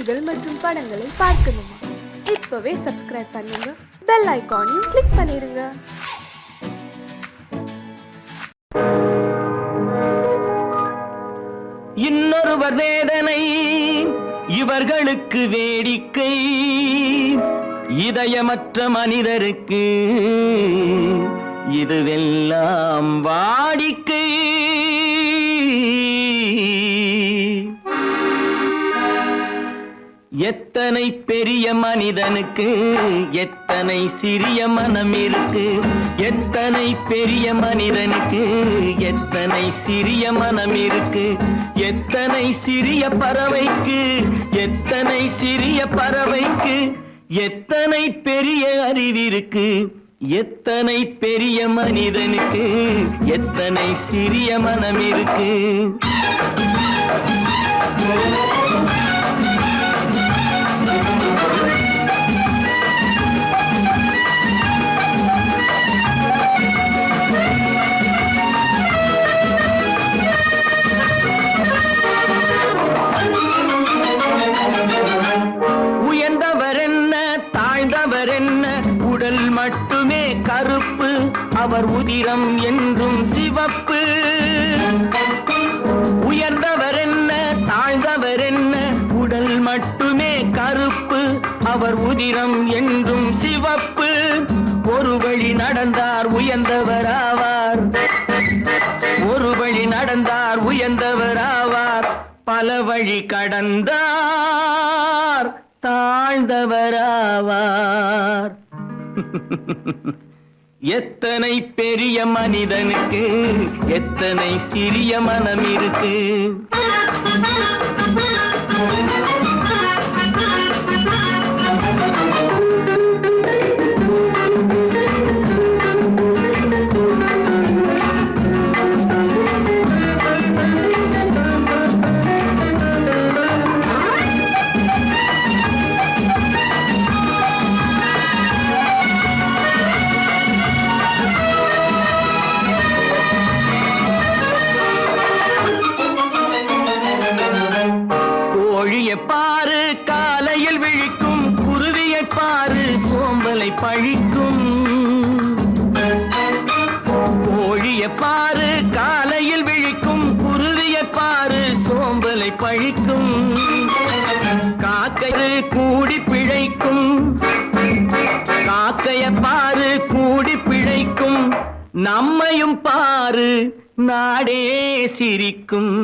செய்திகள் மற்றும் படங்களை பார்க்கணுமா? இப்பவே சப்ஸ்கிரைப் பண்ணுங்க, பெல் ஐகானையும் கிளிக் பண்ணிருங்க. இன்னொருவர் வேதனை இவர்களுக்கு வேடிக்கை, இதயமற்ற மனிதருக்கு இதுவெல்லாம் வாடிக்கை. எத்தனை பெரிய மனிதனுக்கு எத்தனை சிறிய மனம் இருக்கு, எத்தனை பெரிய மனிதனுக்கு எத்தனை சிறிய மனம் இருக்கு, எத்தனை சிறிய பறவைக்கு எத்தனை சிறிய பறவைக்கு எத்தனை பெரிய அறிவிருக்கு, எத்தனை பெரிய மனிதனுக்கு எத்தனை சிறிய மனம் இருக்கு. உடல் மட்டுமே கருப்பு, அவர் உதிரம் என்றும் சிவப்பு. உயர்ந்தவர் என்ன தாழ்ந்தவர் என்ன, உடல் மட்டுமே கருப்பு, அவர் உதிரம் என்றும் சிவப்பு. ஒரு வழி நடந்தார் உயர்ந்தவர் ஆவார், ஒரு வழி நடந்தார் உயர்ந்தவர் ஆவார், பல வழி கடந்தார் தாழ்ந்தவராவார். எத்தனை பெரிய மனிதனுக்கு எத்தனை சிறிய மனம் இருக்கு. பாரு காலையில் விழிக்கும், குருவியை பாரு சோம்பலை பழிக்கும். கோழியை பாரு காலையில் விழிக்கும், குருவியை பாரு சோம்பலை பழிக்கும். காக்கை கூடி பிழைக்கும், காக்கைய பாரு கூடி பிழைக்கும். நம்மையும் பாரு நாடே சிரிக்கும்.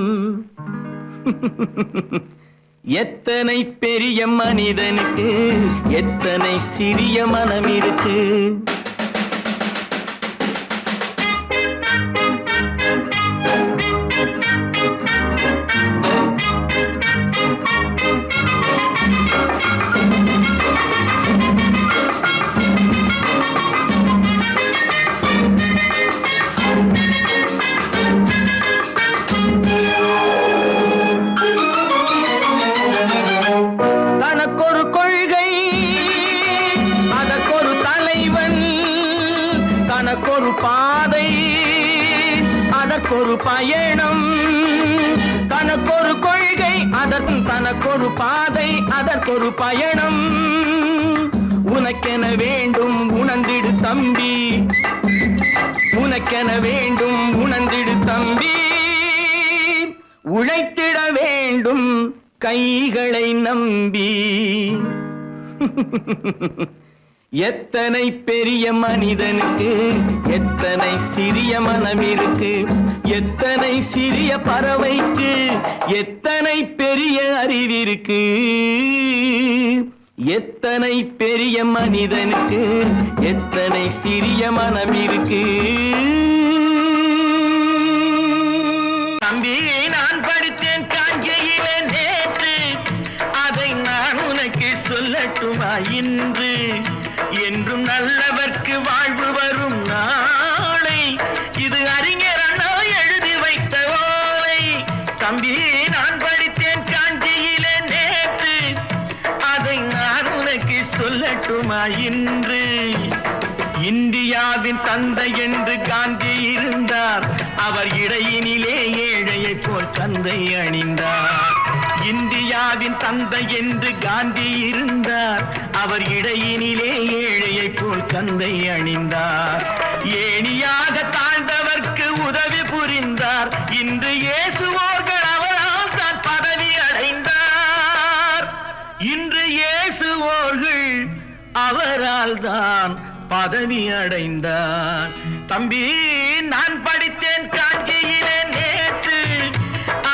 எத்தனை பெரிய மனிதனுக்கு எத்தனை சிறிய மனம் இருக்கு. தனக்கொரு பாதை அதற்கொரு பயணம், தனக்கொரு கொள்கை அதற்கு தனக்கொரு பாதை அதற்கொரு பயணம். உனக்கென வேண்டும் உணர்ந்திடு தம்பி, உனக்கென வேண்டும் உணர்ந்திடு தம்பி. உழைத்திட வேண்டும் கைகளை நம்பி. எத்தனை பெரிய மனிதனுக்கு எத்தனை சிறிய மனம் இருக்கு, எத்தனை சிறிய பறவைக்கு எத்தனை பெரிய அறிவிருக்கு, எத்தனை பெரிய மனிதனுக்கு எத்தனை சிறிய மனம் இருக்கு. தம்பி நான் படித்தேன் காஞ்சியிலே நேற்று, அதை நான் உனக்கு சொல்லட்டுமா இன்று. என்றும் நல்லவர்க்கு வாழ்வு வரும் நாளை, இது அறிஞர் அண்ணா எழுதி வைத்த ஓலை. தம்பி நான் படித்தேன் காஞ்சியிலே நேற்று, அதை நான் உனக்கு சொல்லட்டுமா இன்று. இந்தியாவின் தந்தை என்று காந்தி இருந்தார், அவர் இடையினிலே ஏழையை போல் தந்தை அணிந்தார். இந்தியாவின் தந்தை என்று காந்தி இருந்தார். அவர் இடையினிலே ஏழையை போல் கந்தை அணிந்தார். ஏணியாக தாழ்ந்தவர்க்கு உதவி புரிந்தார். இன்று இயேசுவோர்கள் அவரால் தான் பதவி அடைந்தார். இன்று இயேசுவோர்கள் அவரால் தான் பதவி அடைந்தார். தம்பி, நான் படித்தேன் காஞ்சியிலே நேற்று,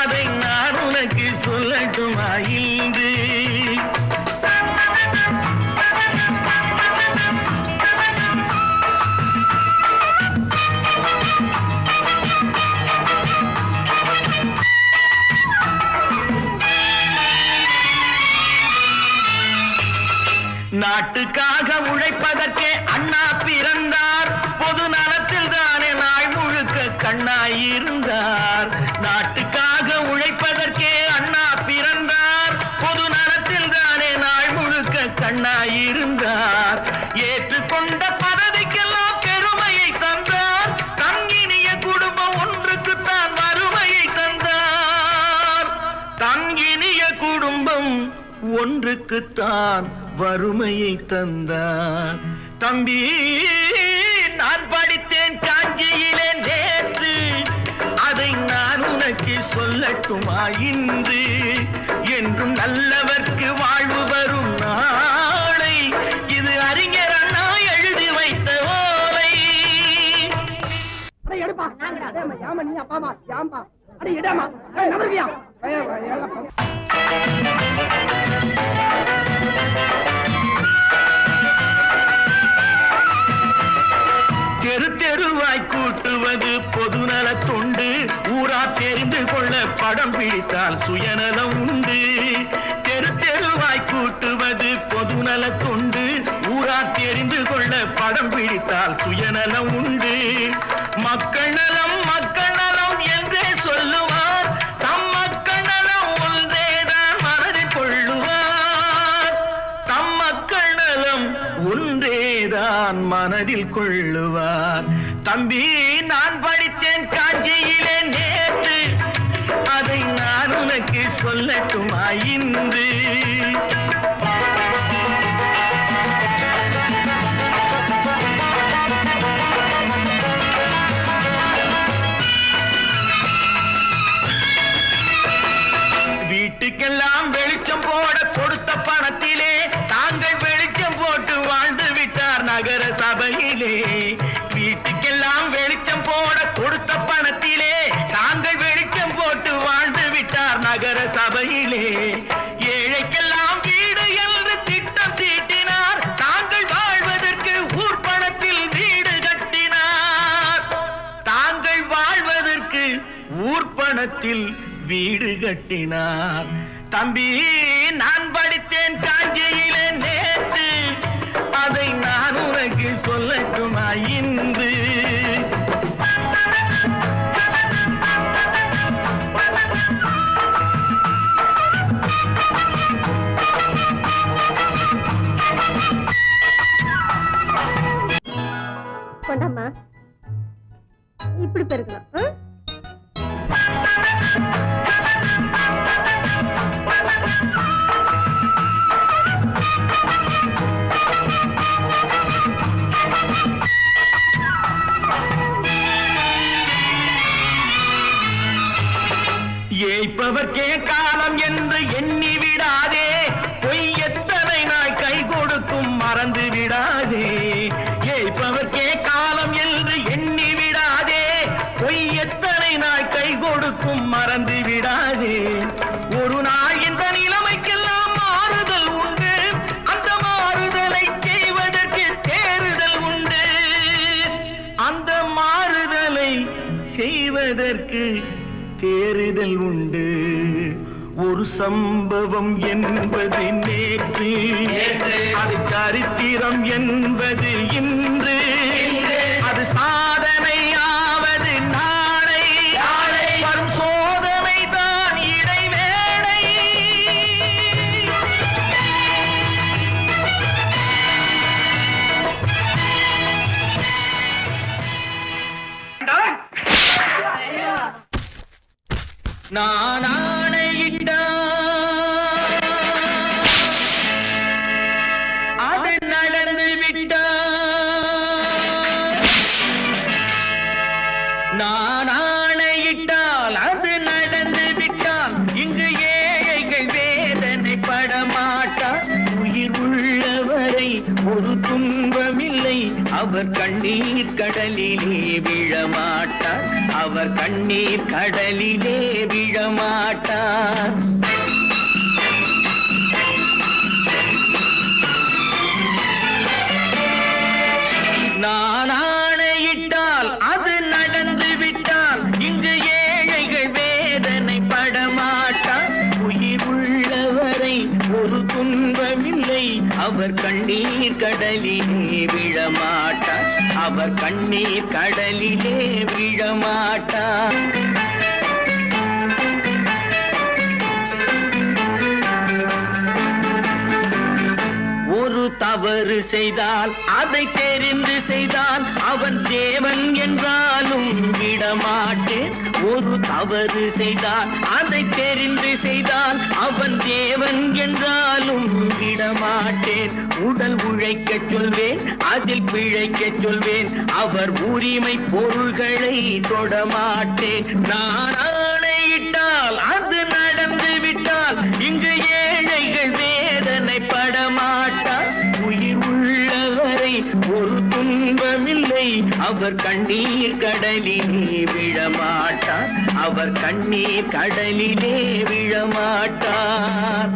அதை நான் உனக்கு சொல்லட்டுமா இன்று? நாட்டுக்காக உழைப்பதற்கே அண்ணா பிறந்தார். பொது நலத்தில் தானே நாள் முழுக்க கண்ணாயிருந்தார். நாட்டுக்காக உழைப்பதற்கே அண்ணா பிறந்தார். பொது நலத்தில் தானே நாள் முழுக்க கண்ணாயிருந்தார். ஏற்றுக்கொண்ட பதவிக்கெல்லாம் பெருமையை தந்தார். தங்கினிய குடும்பம் ஒன்றுக்குத்தான் வறுமையை தந்தார். தங்கினிய குடும்பம் ஒன்றுக்குத்தான் வறுமையை தந்தார். தம்பி, நான் படித்தேன் காஞ்சியிலே நேற்று, அதை நான் உனக்கு சொல்லட்டுமா இன்று? என்றும் நல்லவர்க்கு வாழ்வு வரும் நாளை இது அறிஞர் அண்ணா எழுதி வைத்த ஓலை. தெரு தெருவாய் கூட்டுவது பொதுநல தொண்டு. ஊரா தெரிந்து கொள்ள படம் பிடித்தால் சுயநலம் உண்டு. தெரு தெருவாய் கூட்டுவது பொதுநல தொண்டு. ஊரா தெரிந்து கொள்ள படம் பிடித்தால் சுயநலம் உண்டு. மக்கள் நலம் மக்கள் நலம் என்றே சொல்லுவார். தம் மக்கள் நலம் ஒன்றேதான் மனதில் கொள்ளுவார். தம் மக்கள் நலம் ஒன்றேதான் மனதில் கொள்ளுவார். தம்பி, நான் படித்தேன் காஞ்சியிலே நேற்று, அதை நான் உனக்கு சொல்லட்டுமா இன்று? வீட்டுக்கெல்லாம் வெளிச்சம் போட கொடுத்த பணத்திலே தாங்கள் வெளிச்சம் போட்டு வாழ்ந்து விட்டார் நகர சபையிலே. வீட்டுக்கெல்லாம் வெளிச்சம் போட கொடுத்த பணத்திலே தாங்கள் வெளிச்சம் போட்டு வாழ்ந்து விட்டார் நகர சபையிலே. ஏழைக்கெல்லாம் வீடு என்று திட்டம் தீட்டினார். தாங்கள் வாழ்வதற்கு ஊர் பணத்தில் வீடு கட்டினார். தாங்கள் வாழ்வதற்கு ஊர் பணத்தில் வீடு கட்டினார். தம்பி, நான் படித்தேன் காஞ்சியிலே நேற்று, அதை நான் உனக்கு சொல்லட்டுமா இன்று? கொண்டாமா, இப்படி பெருக்கலாம். ஏய்ப்பவர்க்கே காலம் என்று எண்ணி விடாதே. பொய் எத்தனை நாள் கை கொடுக்கும் மறந்து விடாதே. ஏய்ப்பவர்க்கே காலம் என்று எண்ணி விடாதே. பொய் எத்தனை நாள் கை கொடுக்கும் மறந்து விடாதே. ஒரு நாள் இந்த நிலைமைக்கெல்லாம் மாறுதல் உண்டு. அந்த மாறுதலை செய்வதற்கு தேறுதல் உண்டு. அந்த மாறுதலை செய்வதற்கு தேறுதல் உண்டு. ஒரு சம்பவம் என்பது நேற்று, அது சரித்திரம் என்பது இன்று. அது சாதனையாவது நாளை, வரும் சோதனை தான் இடைவேளை. நான் ஆணையிட்டால் அவர் கண்ணீர் கடலிலே விழமாட்டார், அவர் கண்ணீர் கடலிலே விழமாட்டார். நான் ஆணையிட்டால் அது நடந்து விட்டால் இங்கு ஏழைகள் வேதனை படமாட்டார். உயிர் உள்ளவரை ஒரு துன்பமில்லை, அவர் கண்ணீர் கடலிலே விழமாட்டார், அவர் கண்ணீர் கடலிலே விழமாட்டார். ஒரு தவறு செய்தால் அதை தெரிந்து செய்தால் அவன் தேவன் என்றாலும் விடமாட்டேன். ஒரு தவறு செய்தால் அதை தெரிந்து செய்தால் அவன் தேவன் என்றாலும் விடமாட்டேன். உடல் உழைக்கச் சொல்வேன், அதில் பிழைக்கச் சொல்வேன், அவர் உரிமை பொருள்களை தொடமாட்டேன். நான் ஆணையிட்டால் அது நடந்து விட்டால் இங்கு ஏழைகள் வேதனை படமாட்டார். உயிர் உள்ளவரை ஒரு துன்பமில்லை, அவர் கண்ணீர் கடலிலே விழமாட்டார், அவர் கண்ணீர் கடலிலே விழமாட்டார்.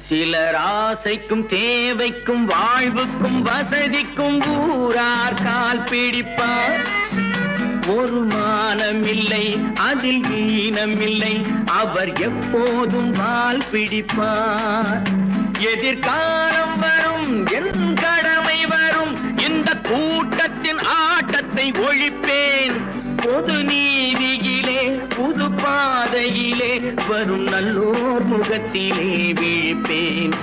சிலர் ஆசைக்கும் தேவைக்கும் வாழ்வுக்கும் வசதிக்கும் ஊரார் கால் பிடிப்பார். ஒரு மானமில்லை, அதில் ஈனமில்லை, அவர் எப்போதும் வால் பிடிப்பார். எதிர்காலம் வரும், என் கடமை வரும், இந்த கூட்டத்தின் ஆட்டத்தை ஒழிப்பேன். பொது நீதியிலே புது பாதையிலே வரும் நல்லோர் முகத்திலே விழிப்பேன்,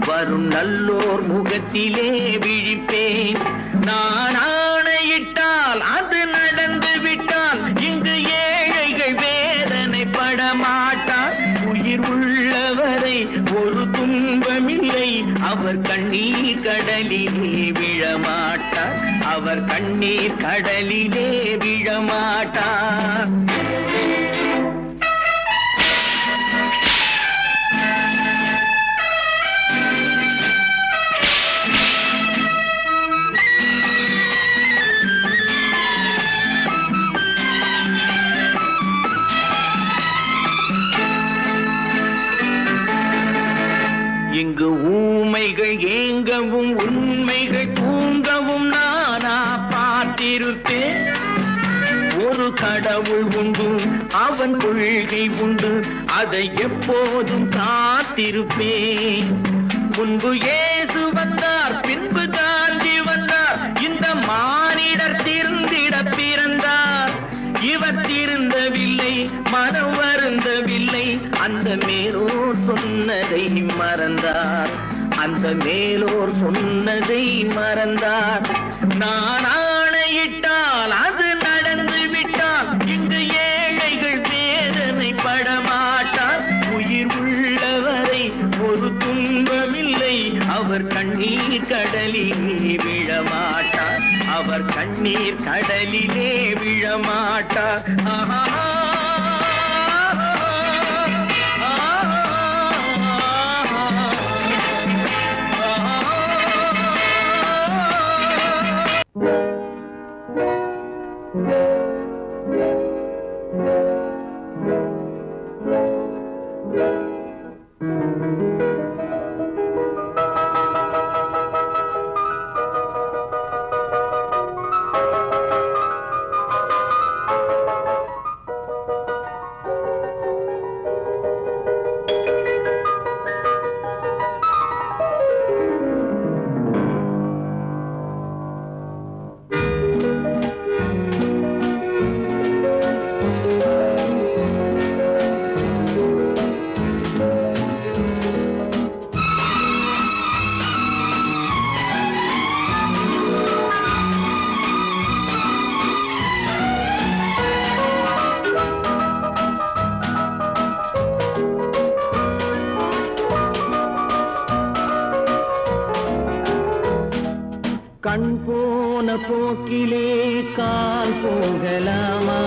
வரும் நல்லோர் முகத்திலே விழிப்பேன். நான் ஆணையிட்டால் அது நடந்து விட்டால் இங்கு ஏழைகள் வேதனை படமாட்டார். உயிர் உள்ளவரை ஒரு துன்பமில்லை, அவர் கண்ணீர் கடலிலே விழமாட்டார், அவர் கண்ணீர் கடலிலே விழமாட்டார். இங்கு ஊமைகள் ஏங்கவும் உண்மைகள் தூங்கவும் நானா பார்த்திருப்பேன். ஒரு கடவுள் உண்டு, அவன் கொள்கை உண்டு, அதை எப்போதும் காத்திருப்பேன். முன்பு இயேசு வந்தார், பின்பு காந்தி வந்தார், இந்த மானிடர் திருந்திட பிறந்தார். இவர் திருந்தவில்லை, மனம் வருந்தவில்லை, அந்த மேலோர் சொன்னதை மறந்தார், அந்த மேலோர் சொன்னதை மறந்தார். நான் ஆணையிட்டால் அது நடந்து விட்டால் இங்கு ஏழைகள் வேதனை படமாட்டார். உயிர் உள்ளவரை ஒரு துன்பமில்லை, அவர் கண்ணீர் கடலிலே விழமாட்டார், அவர் கண்ணீர் கடலிலே விழமாட்டார். ஆஹா. கண் போன போக்கிலே கால் போகலாமா,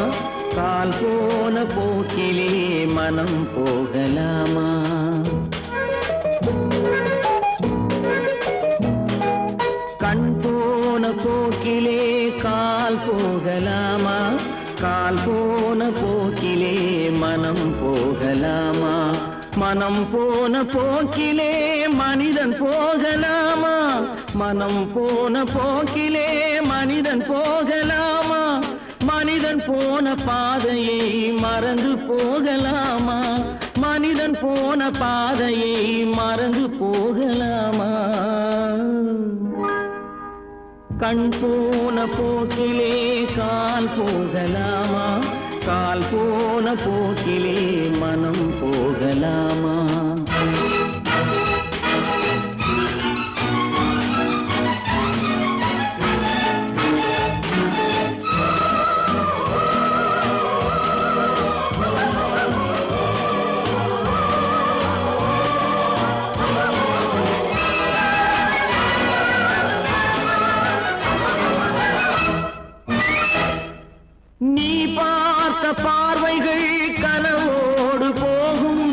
கால் போன போக்கிலே மனம் போகலாமா? கண் போன போக்கிலே கால் போகலாமா, கால் போன போக்கிலே மனம் போகலாமா? மனம் போன போக்கிலே மனிதன் போகலாமா, மனம் போன போக்கிலே மனிதன் போகலாமா? மனிதன் போன பாதையை மறந்து போகலாமா, மனிதன் போன பாதையை மறந்து போகலாமா? கண் போன போக்கிலே கால் போகலாமா, கால் போன போக்கிலே மனம் போகலாமா? நீ பார்த்த பார்வைகள் கனவோடு போகும்,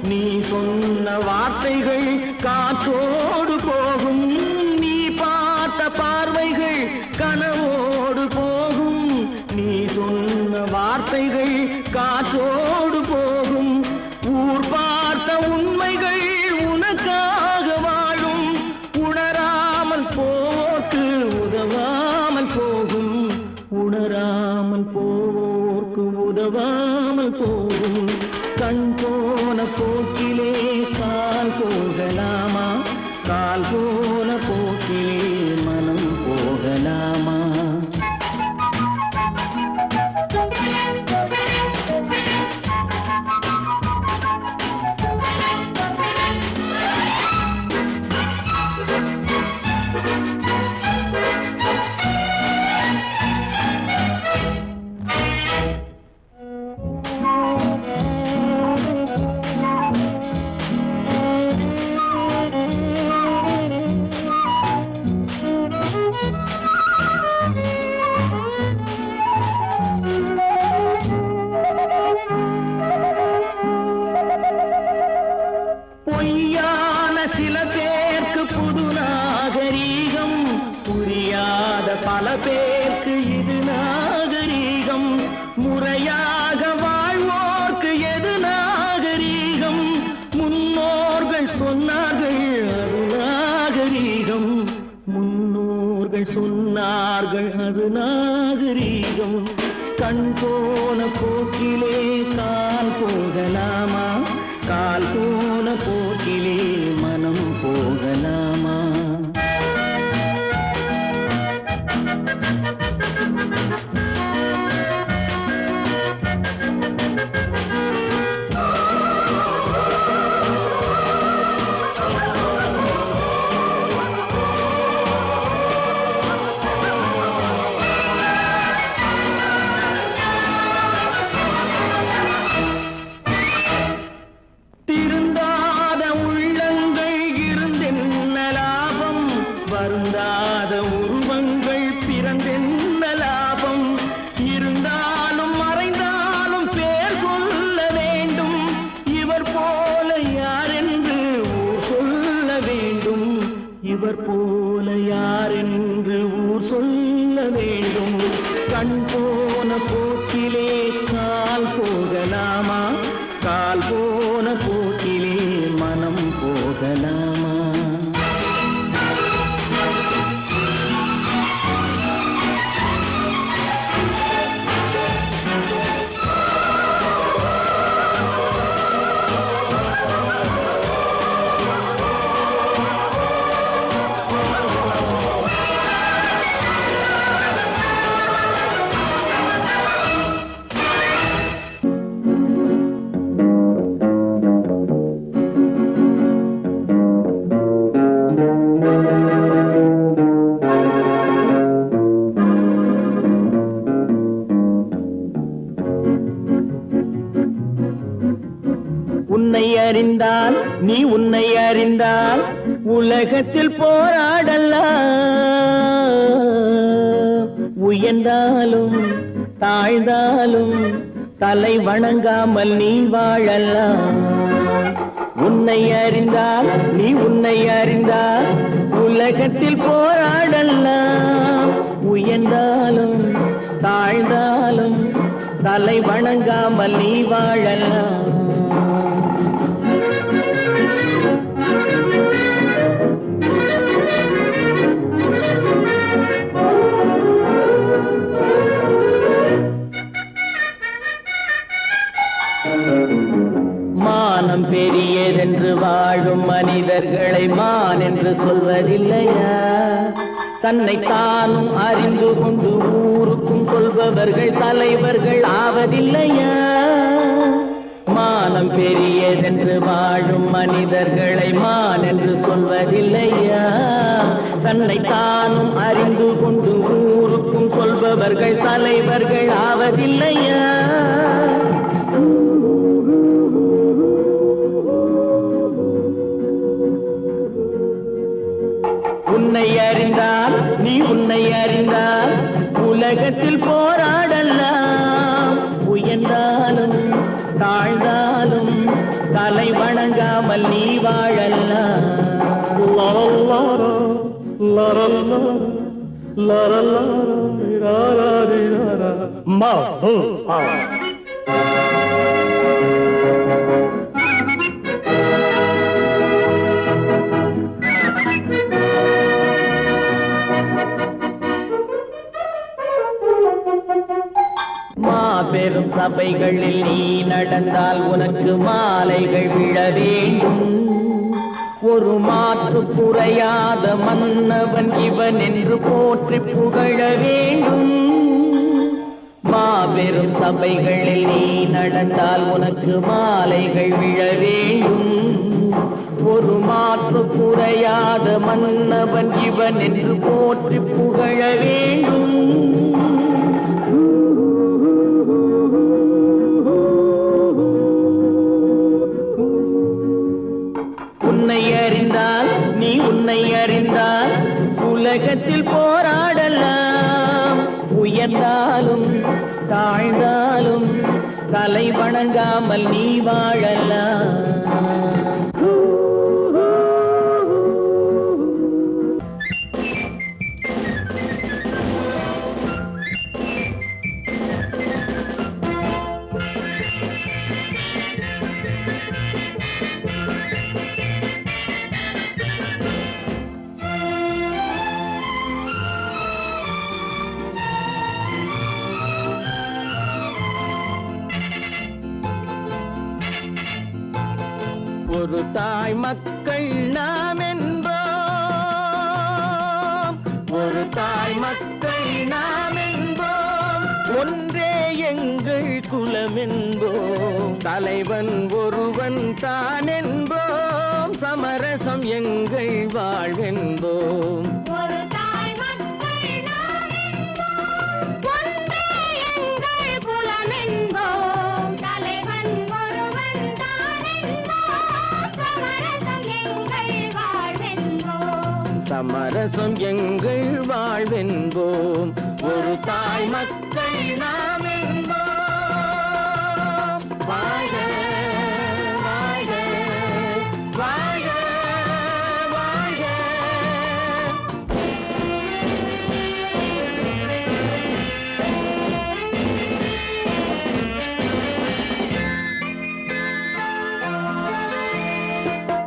நீ சொன்ன வார்த்தைகள் காற்றோடு போகும். நீ பார்த்த பார்வைகள் கனவோடு போகும், நீ சொன்ன வார்த்தைகள் காற்றோடு போகும். ஊர் பார்த்த உண்மைகள் உனக்காக வாழும், உணராமல் போக்கு உதவாமல் போகும், உணராமல் போக்கு உதவாமல் போகும். கண் போன போக்கிலே கால் போகலாமா, கால் போன போக்கிலே மனம் போகலாமா? பொய்யான சில பேருக்கு புது நாகரீகம், புரியாத பல பேருக்கு இது நாகரீகம். முறையாக வாழ்வோர்க்கு எது நாகரீகம்? முன்னோர்கள் சொன்னார்கள் அது நாகரீகம், முன்னோர்கள் சொன்னார்கள் அது நாகரீகம். கண் போன போக்கிலே கால் போகலாமா, கால் போன போக்கிலே மனம் போகலாமா? திருந்தாத உள்ளங்கள் இருந்தென்ன லாபம், வருந்தாத உருவங்கள் பிறந்தென்ன லாபம்? இருந்தாலும் மறைந்தாலும் பேர் சொல்ல வேண்டும், இவர் போல யாரென்று ஊர் சொல்ல வேண்டும், இவர் போல யாரென்று ஊர் சொல்ல வேண்டும். கண் போன போக்கிலே கால் போகலாமா, கால் போன போக்கிலே மனம் போகலாமா? உன்னை அறிந்தால் நீ உன்னை அறிந்தால் உலகத்தில் போராடலாம், உயர்ந்தாலும் தாழ்ந்தாலும் தலை வணங்காமல் நீ வாழலாம். உன்னை அறிந்தால் நீ உன்னை அறிந்தால் உலகத்தில் போராடலாம், உயர்ந்தாலும் தாழ்ந்தாலும் தலை வணங்காமல் நீ வாழலாம். மானம் பெரியதென்று வாழும் மனிதர்களை மான் என்று சொல்வதில்லையா? தன்னை தானும் அறிந்து கொண்டு ஊருக்கும் சொல்பவர்கள் தலைவர்கள் ஆவதில்லையா? மானம் பெரியதென்று வாழும் மனிதர்களை மான் என்று சொல்வதில்லையா? தன்னை தானும் அறிந்து கொண்டு ஊருக்கும் சொல்பவர்கள் தலைவர்கள் ஆவதில்லையா? உன்னை அறிந்தால் நீ உன்னை அறிந்தால் உலகத்தில் போராடலாம், உயர்ந்தாலும் தாழ்ந்தாலும் தலை வணங்காமல் நீ வாழலாம். மாபெரும் சபைகளில் நீ நடந்தால் உனக்கு மாலைகள் விழ வேண்டும். ஒரு மாற்று குறையாத மன்னவன் இவன் என்று போற்றி புகழ வேண்டும். மாபெரும் சபைகளில் நீ நடந்தால் உனக்கு மாலைகள் விழ வேண்டும். ஒரு மாற்று குறையாத மன்னவன் இவன் என்று போற்றி புகழ வேண்டும். உன்னை அறிந்தால் நீ உன்னை அறிந்தால் உலகத்தில் போராடலாம், உயர்ந்தாலும் தாழ்ந்தாலும் தலை வணங்காமல் நீ வாழலாம். ஒரு தாய் மக்கள் நாம் என்போம், ஒரு தாய் மக்கள் நாம் என்போம், ஒன்றே எங்கள் குலம் என்போம், தலைவன் ஒருவன் தான் என்போம், சமரசம் எங்கள் வாழ்வென்போம். சமரசம் எங்கள் வாழ்வென்போம், ஒரு தாய் மக்கள் நாம் என்போம். வாழ்க வாழ்க வாழ்க வாழ்க.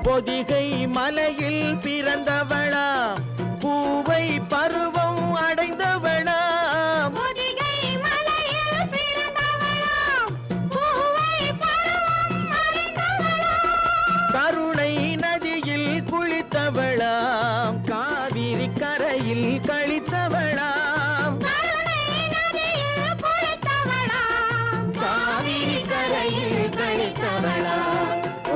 பொதிகை மலையில் பிறந்தவளா, பூவை பருவம் அடைந்தவளா, பொதிகை மலையில் பிறந்தவளா, பூவை பருவம் அடைந்தவளா, கருணை நதியில் குளித்தவளா, காவிரி கரையில் கழித்தவளா, கருணை நதியில் குளித்தவளா, காவிரி கரையில் கழித்தவளா.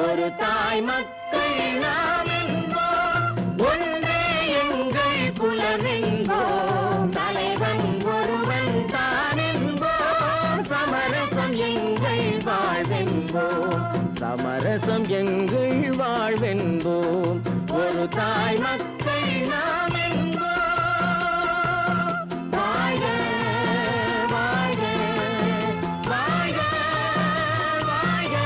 ஒரு தாய் மக்கள் நாம் என்போம், ஒன்றே எங்கள் குலம் என்போம், தலைவன் ஒருவன் தான் என்போம், சமரசம் எங்கள் வாழ்வென்போம், சமரசம் எங்கள் வாழ்வென்போம். ஒரு தாய் மக்கள் நாம் என்போம். வாழ்க வாழ்க வாழ்க வாழ்க.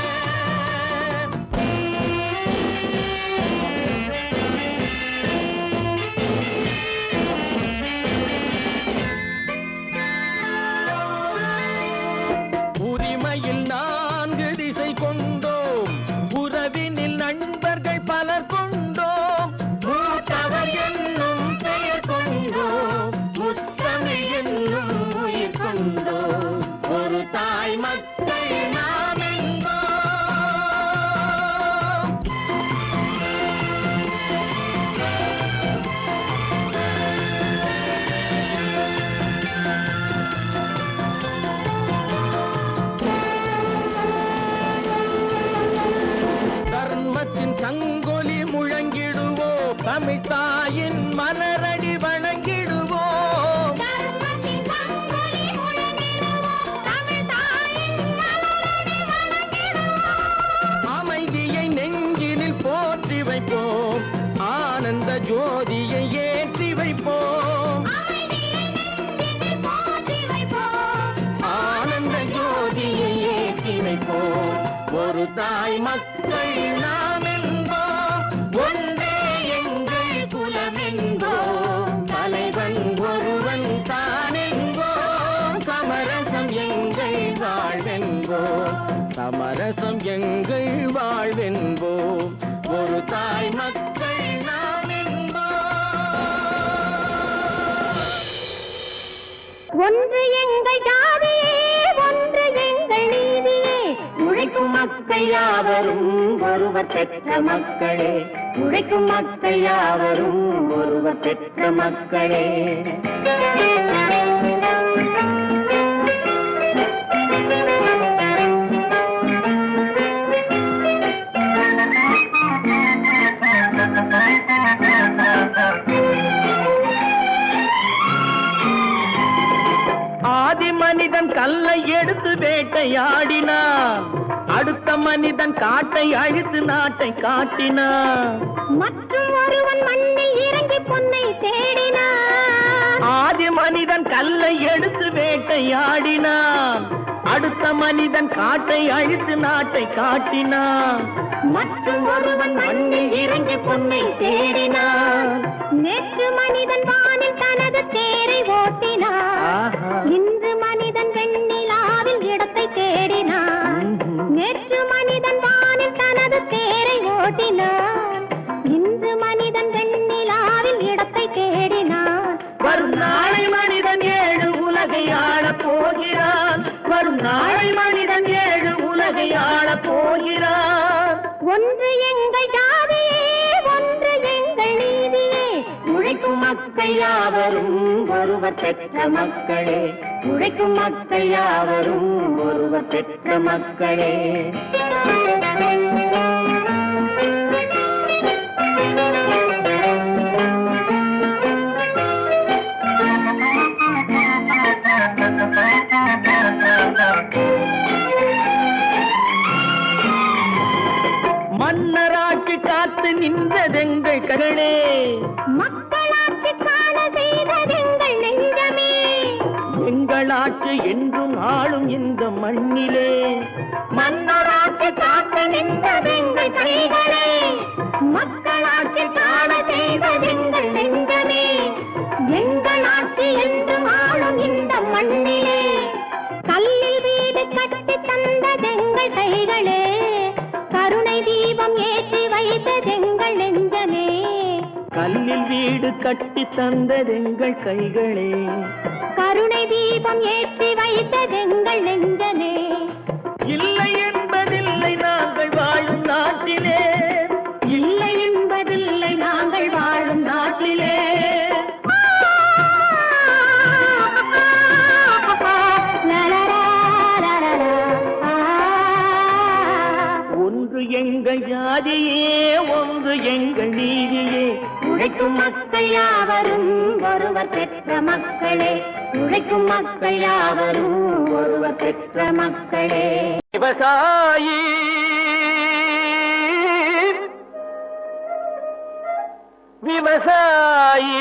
உரிமையில் 4 திசை கொண்டோம், உறவினில் நண்பர்கள் பலர் கொண்டோம். மூத்தவர் என்னும் பெயர் கொண்டோம், முத்தமிழ் என்னும் உயிர் கொண்டோம். ஒரு தாய் மக்கள் நாம் என்போம். தர்மத்தின் சங்கொலி முழங்கிடுவோம், தமிழ் தாயின் மலரடி வணங்கிடுவோம். தர்மத்தின் சங்கொலி முழங்கிடுவோம், தமிழ் தாயின் மலரடி வணங்கிடுவோம். அமைதியை நெஞ்சினில் போற்றி வைப்போம், ஆனந்த ஜோதியை ஏற்றி வைப்போம். அமைதியை நெஞ்சினில் போற்றி வைப்போம், ஆனந்த ஜோதியை ஏற்றி வைப்போம். ஒரு தாய் மக்கள் நாம் என்போம், ஒன்றே எங்கள் குலம் என்போம். தலைவன் ஒருவன் தான் என்போம், சமரசம் எங்கள் வாழ்வென்போம். சமரசம் எங்கள் வாழ்வென்போம். ஒரு தாய் மக்கள் நாம் என்போம். ஒன்று எங்கள் ஜாதியே, ஒன்று எங்கள் நீதியே. உழைக்கும் மக்கள் யாவரும் ஒருவர் பெற்ற மக்களே, உழைக்கும் மக்கள் யாவரும் ஒருவர் பெற்ற மக்களே. ஆதி மனிதன் கல்லை எடுத்து வேட்டையாடினான், அடுத்த மனிதன் காட்டை அழித்து நாட்டை காட்டினான். மற்றும் ஒருவன் மண்ணில் இறங்கி பொன்னை தேடினான். ஆதி மனிதன் கல்லை எடுத்து வேட்டையாடினான், அடுத்த மனிதன் காட்டை அழித்து நாட்டை காட்டினான். மற்றும் ஒருவன் மண்ணில் இறங்கி பொன்னை தேடினான். நேற்று மனிதன் வானில் தனது தேரை ஓட்டினான். இன்று மனிதன் வெண்ணிலாவில் இடத்தை தேடினான். நேற்று மனிதன் வானில் தனது தேரை ஓட்டினான். இன்று மனிதன் வெண்ணிலாவில் இடத்தை தேடினான். வரும் நாளை மனிதன் 7 உலகை ஆளப் போகிறான். வரும் நாளை மனிதன் 7 உலகை ஆளப் போகிறான். ஒன்று எங்கள் ஜாதியே, ஒன்று எங்கள் நீதியே. உழைக்கும் மக்கள் யாவரும் ஒருவர் பெற்ற மக்களே, உழைக்கும் மக்கள் யாவரும் ஒருவர் பெற்ற மக்களே. மன்னராட்சி காத்து நின்றதெங்கள் கரளே, மக்களாட்சி காண செய்ததெங்கள் நெஞ்சமே. எங்களாட்சி என்றும் ஆளும் இந்த மண்ணிலே. மன்னராட்சி காத்து நின்றதெங்கள் கைகளே, மக்களாட்சி காண செய்ததெங்கள் நெஞ்சமே. எங்களாட்சி என்றும் ஆளும் இந்த மண்ணிலே. கல்லில் வீடு கட்டி தந்ததெங்கள் கைகளே, கருணை தீபம் ஏற்றி வைத்ததெங்கள் நெஞ்சமே. கல்லில் வீடு கட்டி தந்ததெங்கள் கைகளே, கருணை தீபம் ஏற்றி வைத்ததெங்கள் நெஞ்சமே. இல்லை என்பதில்லை நாங்கள் வாழும் நாட்டிலே, இல்லை என்பதில்லை நாங்கள் வாழும் நாட்டிலே. ஒன்று எங்கள் ஜாதியே, ஒன்று எங்கள் நீதியே. உழைக்கும் மக்கள் யாவரும் ஒருவர் பெற்ற மக்களே, உழைக்கும் மக்கள் யாவரும் ஒருவர் பெற்ற மக்களே. விவசாயி விவசாயி.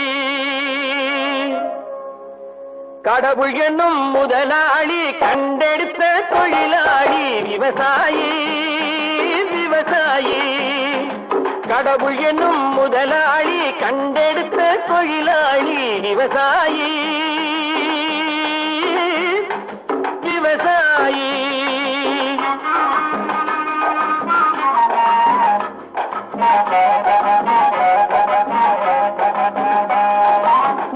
கடவுள் என்னும் முதலாளி கண்டெடுத்த தொழிலாளி விவசாயி. விவசாயி கடவுள் என்னும் முதலாளி கண்டெடுத்த தொழிலாளி விவசாயி. விவசாயி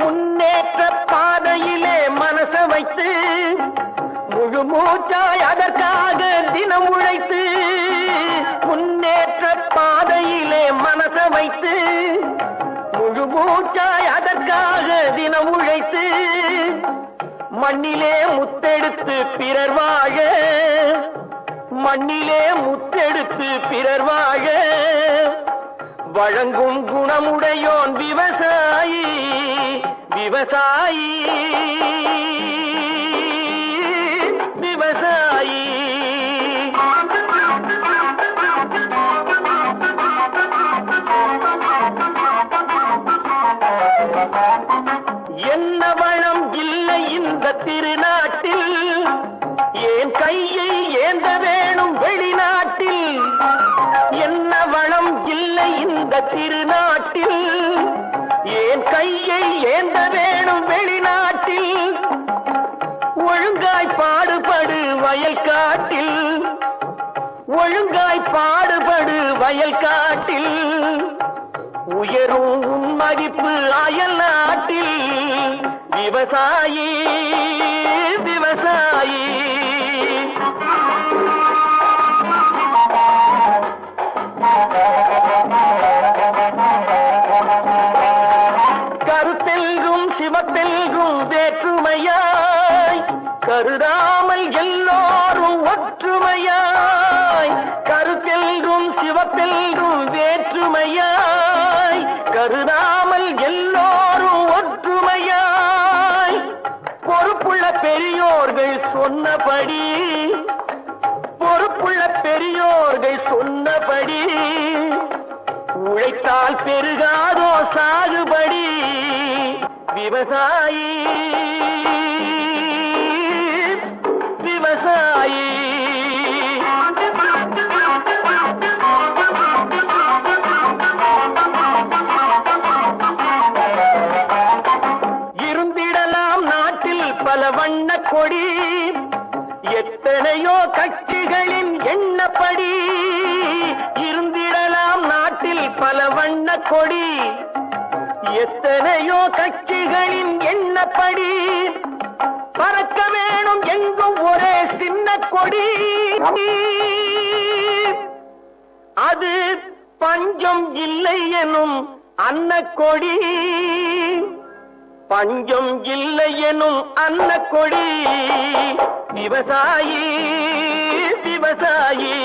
முன்னேற்ற பாதையிலே மனச வைத்து முழு மூச்சாய் அதற்காக தினம் உழைத்து. முன்னேற்ற பாதையிலே மனச வைத்து முழு மூச்சாய் அதற்காக தினம் உழைத்து. மண்ணிலே முத்தெடுத்து பிறர் வாழ. மண்ணிலே முத்தெடுத்து பிறர் வாழ வழங்கும் குணமுடையோன் விவசாயி. விவசாயி விவசாயி என்ன வளம் இல்லை இந்த திருநாட்டில், ஏன் கையை ஏந்த வேணும் வெளிநாட்டில். என்ன வளம் இல்லை இந்த திருநாட்டில், ஏன் கையை ஏந்த வேணும் வெளிநாட்டில். ஒழுங்காய் பாடுபடு வயல் காட்டில். ஒழுங்காய் பாடுபடு வயல் காட்டில். உயரும் உன் மதிப்பு அயல் நாட்டில். விவசாயி விவசாயி கருத்தெல்கும் சிவத்தெல்கும் வேற்றுமையாய் கருதாமல் எல்லோரும் ஒற்றுமையாய். கருத்தெல்கும் சிவத்தெல்கும் வேற்றுமையாய் கருதாமல் எல்லோரும் ஒற்றுமையாய். பொறுப்புள்ள பெரியோர்கள் சொன்னபடி. பொறுப்புள்ள பெரியோர்கள் சொன்னபடி. உழைத்தால் பெருகாதோ சாகுபடி. விவசாயி விவசாயி இருந்திடலாம் நாட்டில் பல வண்ண கொடி. எத்தனையோ கட்சிகளின் எண்ணப்படி. இருந்திடலாம் நாட்டில் பல வண்ண கொடி. எத்தனையோ கட்சிகளின் எண்ணப்படி. பறக்க வேணும் எங்கும் ஒரே சின்ன கொடி. அது பஞ்சம் இல்லை எனும் அன்னக்கொடி. பஞ்சம் இல்லை எனும் அன்னக்கொடி. விவசாயி விவசாயி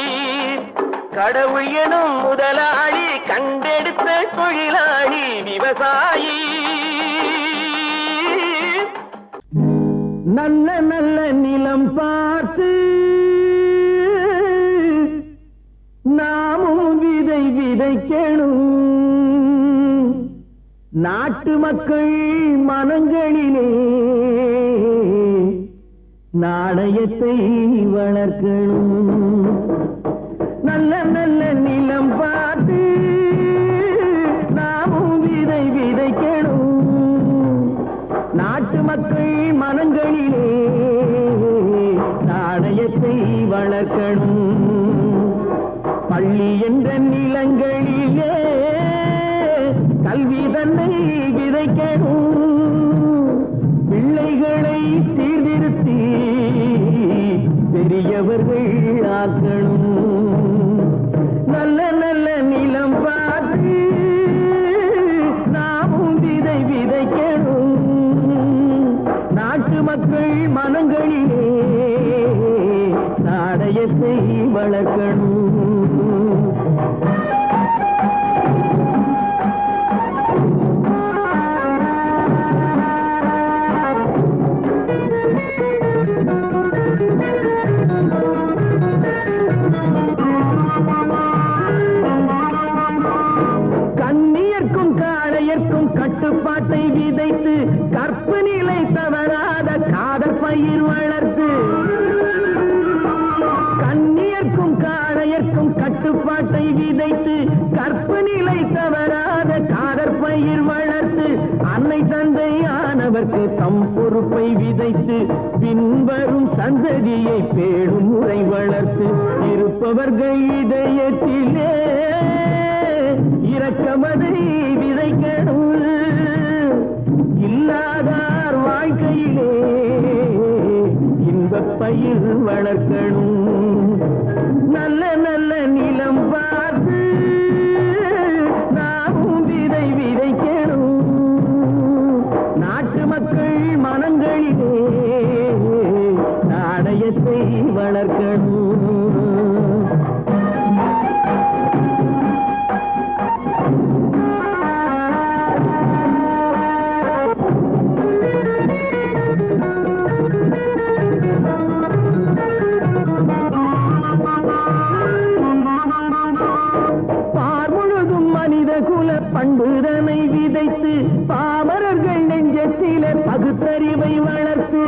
கடவுள் எனும் முதலாளி கண்டெடுத்த தொழிலாளி விவசாயி. நல்ல நல்ல நிலம் பார்த்து நாமும் விதை விதைக்கணும். நாட்டு மக்கள் மனங்களிலே நாணயத்தை வளர்க்கணும். நல்ல நல்ல நிலம் பார்த்து நாமும் விதை விதைக்கணும். நாட்டு மக்கள் மனங்களிலே நாணயத்தை வளர்க்கணும். பள்ளி என்ற நிலங்களிலே கல்வி தன்னை விதைக்கணும். பிள்ளைகளை சீர்திருத்தி பெரியவர்கள் ஆக்கணும். நல்ல நல்ல நிலம் பார்த்து நாமும் விதை விதைக்கணும். நாட்டு மக்கள் மனங்களிலே நாணயத்தை வளர்க்கணும். கண்ணியர்க்கும் கால கட்டுப்பாட்டை விதைத்து கற்பு நிலை தவறாத காதற் பயிர் வளர்த்து கண்ணியர்க்கும் காளையர்க்கும் கட்டுப்பாட்டை விதைத்து கற்பு நிலை தவறாத காதற் பயிர் வளர்த்து அன்னை தந்தையானவர்க்கு தம் பொறுப்பை விதைத்து பின்வரும் சந்ததியை பேடும் முறை வளர்த்து இருப்பவர்கள் இதயத்திலே இரக்கமதை விதைக்கணும் இல்லாதார் வாழ்க்கையிலே இன்பப் பயிர் வளர்க்கணும் நல்ல நல்ல நிலம் பார்த்து நாமும் விதை விதைக்கணும் நாட்டு மக்கள் மனங்களிலே நாணயத்தை வளர்க்கணும் பண்புதனை விதைத்து பாமரர்கள் நெஞ்சத்திலே பகுத்தறிவை வளர்த்து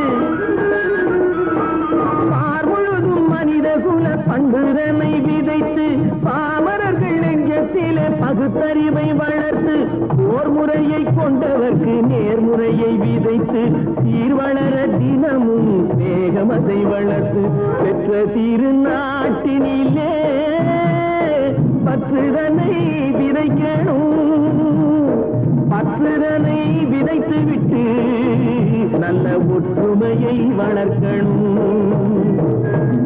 பார்முழுதும் மனித குல பண்புதனை விதைத்து பாமரர்கள் நெஞ்சத்திலே பகுத்தறிவை வளர்த்து போர் முறையை கொண்டவர்க்கு நேர்முறையை விதைத்து சீர்வளர தினமும் வேகமதை வளர்த்து பெற்ற திருநாட்டினிலே பற்றுதனை விதைக்கணும் பற்றுதனை விதைத்து விட்டு நல்ல ஒற்றுமையை வளர்க்கணும்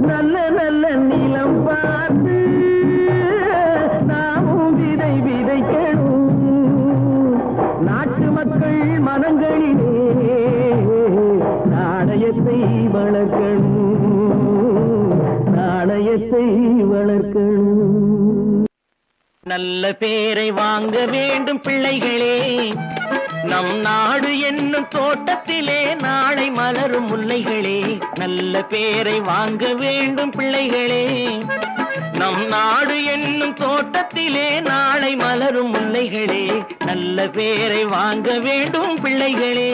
நல்ல நல்ல நிலம் பார்த்து நாமும் விதை விதைக்கணும் நாட்டு மக்கள் மனங்களிலே நாணயத்தை வளர்க்கணும் நாணயத்தை வளர்க்கணும் நல்ல பேரை வாங்க வேண்டும் பிள்ளைகளே நம் நாடு என்னும் தோட்டத்திலே நாளை மலரும் முல்லைகளே நல்ல பேரை வாங்க வேண்டும் பிள்ளைகளே நம் நாடு என்னும் தோட்டத்திலே நாளை மலரும் முல்லைகளே நல்ல பேரை வாங்க வேண்டும் பிள்ளைகளே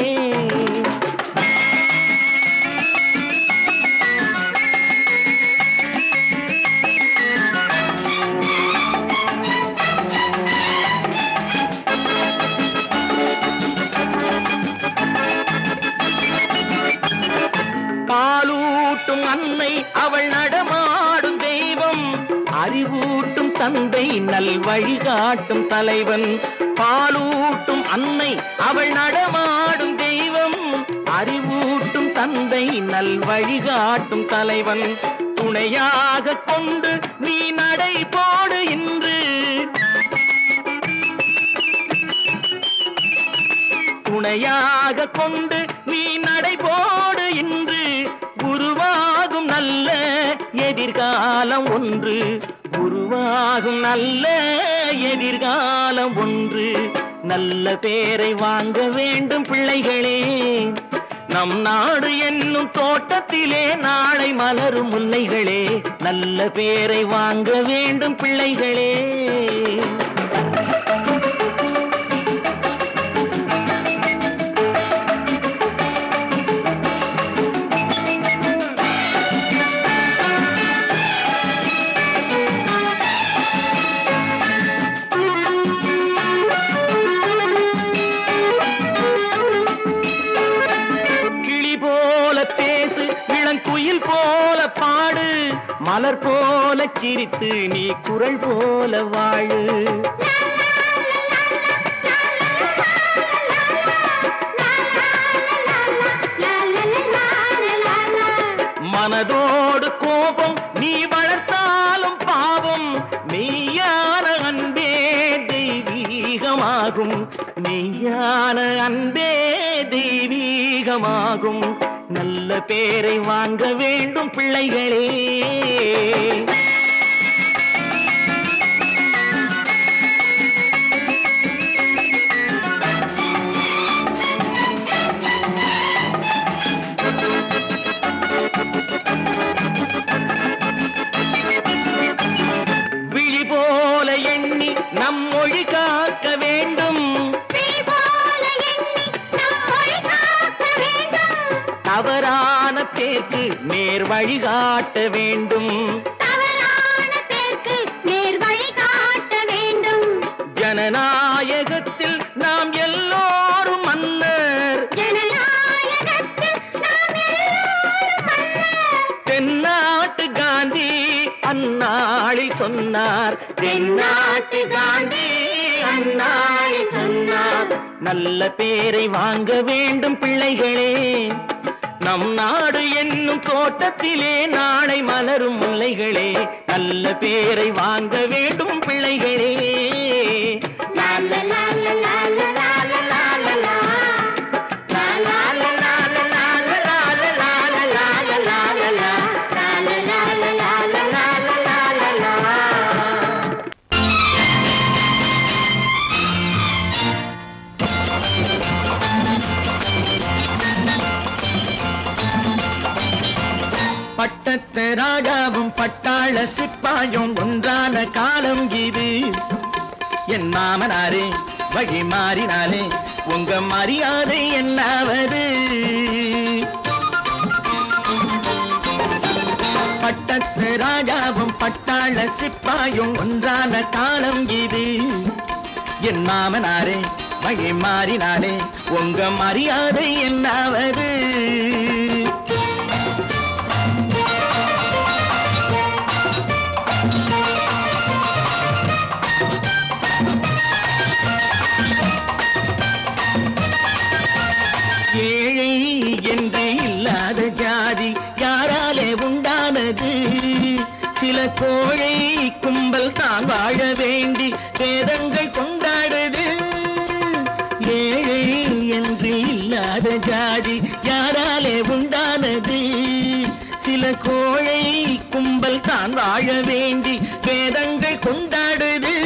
பாலூட்டும் அன்னை அவள் நடமாடும் தெய்வம் அறிவூட்டும் தந்தை நல் வழிகாட்டும் தலைவன் பாலூட்டும் அன்னை அவள் நடமாடும் தெய்வம் அறிவூட்டும் தந்தை நல் வழிகாட்டும் தலைவன் துணையாக கொண்டு நீ நடை போடு இன்று துணையாக கொண்டு நீ நடை போடு இன்று உருவாகும் நல்ல எதிர்காலம் ஒன்று உருவாகும் நல்ல எதிர்காலம் ஒன்று நல்ல பேரை வாங்க வேண்டும் பிள்ளைகளே நம் நாடு என்னும் தோட்டத்திலே நாளை மலரும் முல்லைகளே நல்ல பேரை வாங்க வேண்டும் பிள்ளைகளே மலர் போல சிரித்து நீ குரல் போல வாழு மனதோடு கோபம் நீ வளர்த்தாலும் பாவம் மெய்யான அன்பே தெய்வீகமாகும் மெய்யான அன்பே தெய்வீகமாகும் நல்ல பேரை வாங்க வேண்டும் பிள்ளைகளே விழி போல எண்ணி நம் மொழி காக்க வேண்டும் விழி போல தவறான பேருக்கு நேர் வழிகாட்ட வேண்டும். தவறான பேருக்கு நேர் வழிகாட்ட வேண்டும். ஜனநாயகத்தில் நாம் எல்லோரும் மன்னர். ஜனநாயகத்தில் நாம் எல்லோரும் மன்னர். தென்னாட்டு காந்தி அந்நாளில் சொன்னார். தென்னாட்டு காந்தி அந்நாளில் சொன்னார். நல்ல பேரை வாங்க வேண்டும் பிள்ளைகளே, நம் நாடு என்னும் தோட்டத்திலே நாளை மலரும் முல்லைகளே. நல்ல பேரை வாங்க வேண்டும் பிள்ளைகளே. பட்டத்து ராஜாவும் பட்டாள சிப்பாயும் ஒன்றான காலம் இது. என் மாமனாரே வழி மாறினாலே உங்க மரியாதை என்னாவது? பட்டத்து ராஜாவும் பட்டாள சிப்பாயும் ஒன்றான காலம் இது. என் மாமனாரே வழி மாறினாலே உங்க மரியாதை என்னாவது? ஏழை என்று இல்லாத ஜாதி யாராலே உண்டானது? சில கோழை கும்பல் தான் வாழ வேண்டி வேதங்கள் கொண்டாடுது. ஏழை என்று இல்லாத ஜாதி யாராலே உண்டானது? சில கோழை கும்பல் தான் வாழ வேண்டி வேதங்கள் கொண்டாடுது.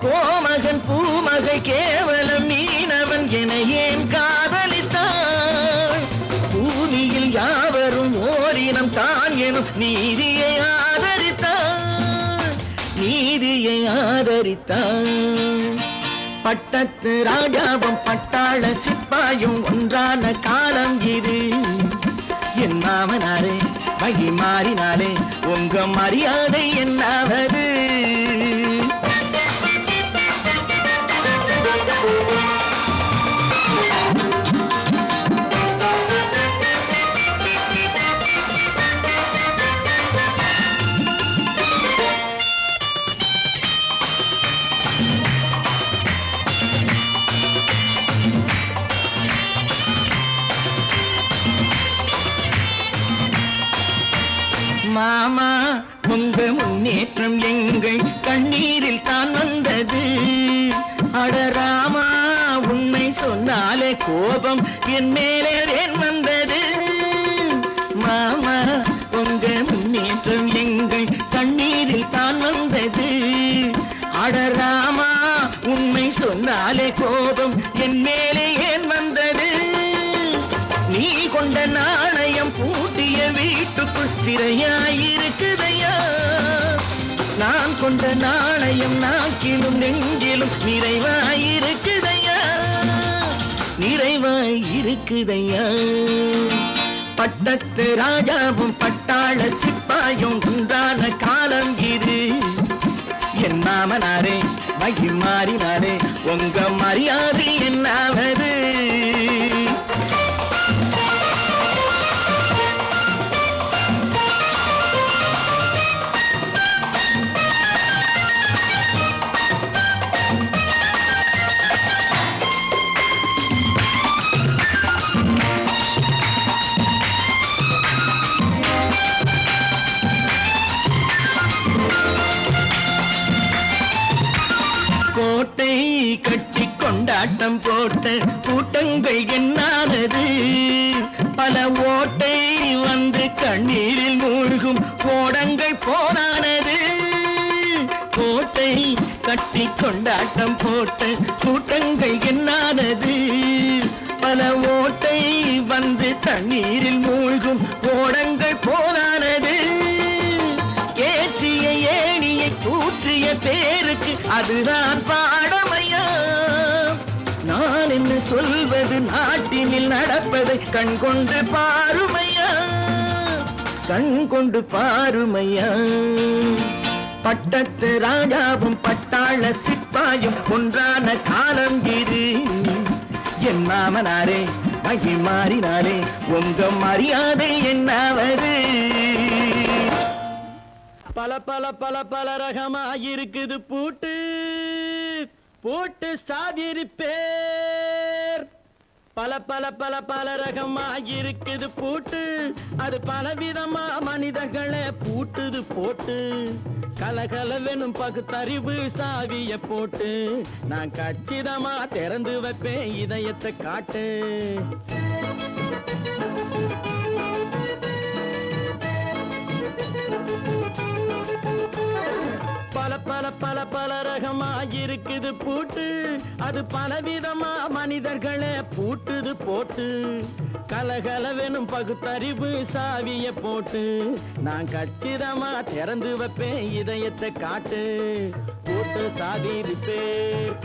கோமகன் பூமகை கேவலம் மீனவன் என ஏன் காதலித்தான்? பூமியில் யாவரும் ஓரினம் தான் எனும் நீதியை ஆதரித்தான். நீதியை ஆதரித்தான். பட்டத்து ராஜாவும் பட்டாள சிப்பாயும் ஒன்றான காலம் இது. என் மாமனாரே வழி மாறினாலே உங்க மரியாதை என்னாவது? மாமா உங்க முன்னேற்றம் எங்கள் கண்ணீரில் தான் வந்தது. அடராமா உண்மை சொன்னாலே கோபம் என் மேலே ஏன் வந்தது? மாமா உங்க முன்னேற்றம் எங்கள் கண்ணீரில் தான் வந்தது. அடராமா உண்மை சொன்னாலே கோபம் என் மேலே ஏன் வந்தது? நீ கொண்ட நாணயம் பூட்டிய வீட்டுக்குள் சிறையாயிருக்குதையா? நான் கொண்ட நாணயம் நாக்கிலும் நெஞ்சிலும் நிறைவாயிருக்குதையா? நிறைவாயிருக்குதையா? பட்டத்து ராஜாவும் பட்டாள சிப்பாயும் ஒன்றான காலம் இது. என் மாமனாரே வழி மாறினாரே உங்க மரியாதை என்னாவது? கோட்டை கட்டி கொண்டாட்டம் போட்ட கூட்டங்கள் என்னானது? பல ஓட்டை வந்து கண்ணீரில் மூழ்கும் ஓடங்கள் போனானது. கோட்டை கட்டி கொண்டாட்டம் போட்ட கூட்டங்கள் என்னானது? பல ஓட்டை வந்து தண்ணீரில் மூழ்கும் ஓடங்கள் போனானது. ஏற்றிய ஏணியை தூற்றிய பேருக்கு அதுதான் பாடமையா? நான் என்ன சொல்வது நாட்டினில் நடப்பதை கண்கொண்டு பாருமையா, கண்கொண்டு பாருமையா. பட்டத்து ராஜாவும் பட்டாள சிப்பாயும் ஒன்றான காலம் இது. என் மாமனாரே மகி மாறினாரே உங்க மரியாதை என்னாவது? பல பல பல பல ரகமாயிருக்குது பூட்டு, பூட்டு சாதிருப்பேர். பல பல பல பல ரகமாயிருக்குது பூட்டு, அது பலவிதமா மனிதர்களை பூட்டுது போட்டு. கலகலவெனும் பகுத்தறிவு சாவிய போட்டு நான் கச்சிதமா திறந்து வைப்பேன் இதயத்தை காட்டு. பல பல பல பல ரகமாயிருக்குது பூட்டு, அது பலவிதமா மனிதர்களை பூட்டுது போட்டு. கலகலவெனும் பகுத்தறிவு சாவிய போட்டு நான் கச்சிதமா திறந்து வைப்பேன் இதயத்தை காட்டு. பூட்டு சாதிருப்பேர்.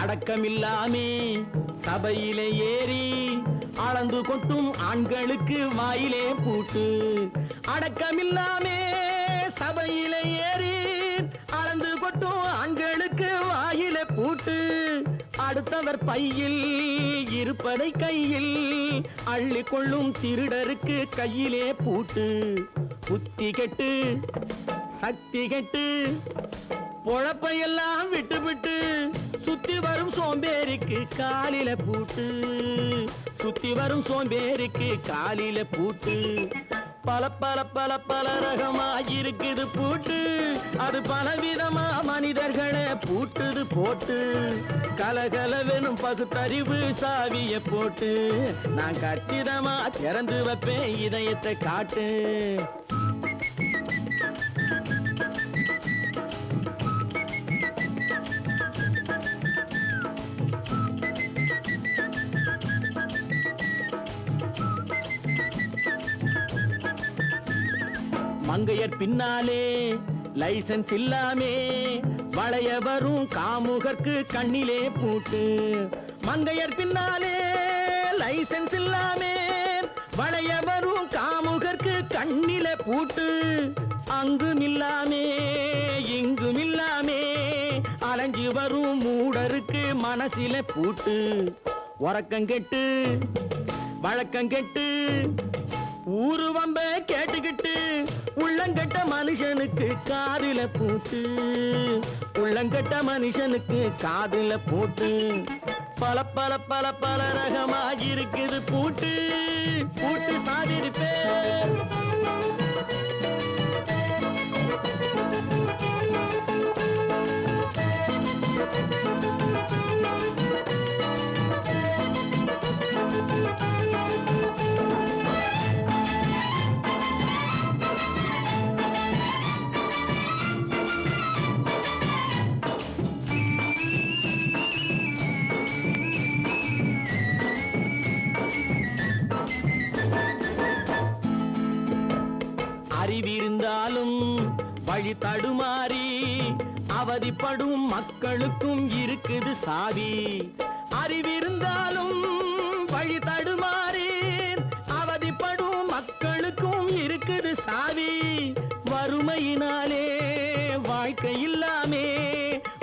அடக்கமில்லாமே சபையிலே ஏறி அளந்து கொட்டும் ஆண்களுக்கு வாயிலே பூட்டு. அடக்கமில்லாமே சபையிலே ஏறி அளந்து கொட்டும் ஆண்களுக்கு வாயிலே பூட்டு. அடுத்தவர் பையில் இருப்பதை கையில் அள்ளி கொள்ளும் திருடருக்கு கையிலே பூட்டு. புத்தி கெட்டு சக்தி கெட்டு பொழப்பையெல்லாம் விட்டு விட்டு சுத்தி வரும் சோம்பேறிக்கு காலில பூட்டு. சுத்தி வரும் சோம்பேறிக்கு காலில பூட்டு. பல பல பல பல ரகமாயிருக்குது பூட்டு, அது பலவிதமா மனிதர்களை பூட்டுது போட்டு. கலகலவெனும் பகுத்தறிவு சாவிய போட்டு நான் கச்சிதமா திறந்து வைப்பேன் இதயத்தை காட்டு. மங்கையர் பின்னாலே லைசன்ஸ் இல்லாமே வளைய வரும் காமுகர்க்கு கண்ணிலே பூட்டு. மங்கையர் பின்னாலே லைசன்ஸ் இல்லாமே வளைய வரும் காமுகர்க்கு கண்ணிலே பூட்டு. அங்கும் இல்லாமே இங்கும் இல்லாமே அலைஞ்சு வரும் மூடருக்கு மனசிலே பூட்டு. உறக்கங்கெட்டு வழக்கங்கெட்டு ஊரு வம்ப கேட்டுக்கிட்டு உள்ளங்கட்ட மனுஷனுக்கு காதில பூட்டு. உள்ளங்கட்ட மனுஷனுக்கு காதில பூட்டு. பல பல பல பல ரகமாயிருக்குது பூட்டு, பூட்டு சாதிருப்பேர். அறிவிருந்தாலும் வழி தடுமாறி அவதிப்படும் மக்களுக்கும் இருக்குது சாவி. அறிவிருந்தாலும் வழி தடுமாறி அவதிப்படும் மக்களுக்கும் இருக்குது சாவி. வறுமையினாலே வாழ்க்கை இல்லாமே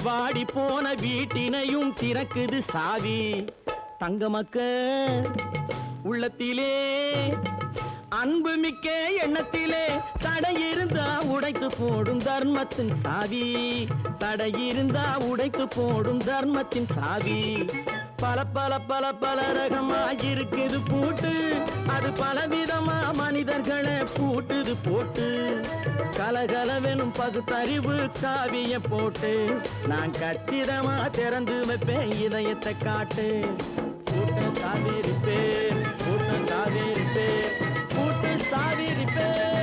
வாடி போன வீட்டினையும் திறக்குது சாவி. தங்க மக்க உள்ளத்திலே அன்பு மிக்க எண்ணத்திலே தடையிருந்தா உடைத்து போடும் தர்மத்தின் சாவி. தடையிருந்தா உடைத்து போடும் தர்மத்தின் சாவி. பல பல பல பல ரகமா இருக்குது பூட்டு, அது பலவிதமா மனிதர்களை பூட்டுது போட்டு. கலகலவெனும் பகுத்தறிவு காவிய போட்டு, நான் கச்சிதமா திறந்து வைப்பேன் இதயத்தை காட்டு. கூட்டம் சாவிரிப்பேன், கூட்டம் சாவிரிப்பேன், கூட்டம் சாவிரிப்பேன்.